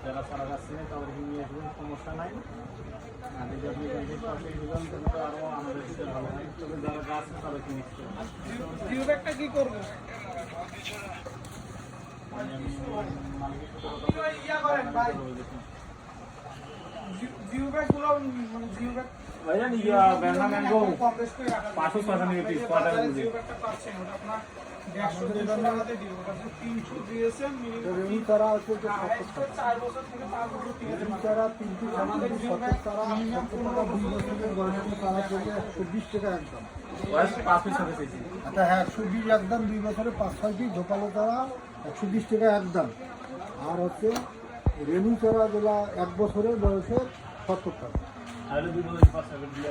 যারা সারা যাচ্ছে না তাদেরকে নিয়ে আসবেন, সমস্যা নাই। আর যদি আপনি এখান থেকে পাশে দিবেন তাহলে তো আরও আমাদের দিতে ভালো হয়। তবে যারা গাছ আছে তাদেরকে নিচ্ছে জিও ব্যাগটা কি করবো? আমি মালিকের সাথে কথা ইয়া করেন ভাই, জিও ব্যাগগুলো মানে জিও ব্যাগ ভাইজান ইয়া ব্যান্ডা ম্যাঙ্গো কম বেশ করে রাখা 500 নিয়ে পিস কটা বুঝি জিও ব্যাগটা পাচ্ছেন ওটা আপনার 150 টাকাতে দিব। ওটা 300 দিয়েছেন মিনিমাম রেণু চারা আছে যে 4 বছর থেকে 5 বছর ঠিক আছে। রেণু চারা 3 আমাদের জিও ব্যাগ চারা মিনিমাম 2 বছরের বয়সী চারা করলে 120 টাকা একদম। বয়স 5 পিস হবে চাইছি। আচ্ছা হ্যাঁ, 120 একদম, 2 বছরে 5-6 পিস ঝোপালো চারা 120 টাকা একদম। আর হচ্ছে রেণু চারা যেটা 1 বছরের বয়সে 70 টাকা। আর 2 বছর 5 টাকা দিয়ে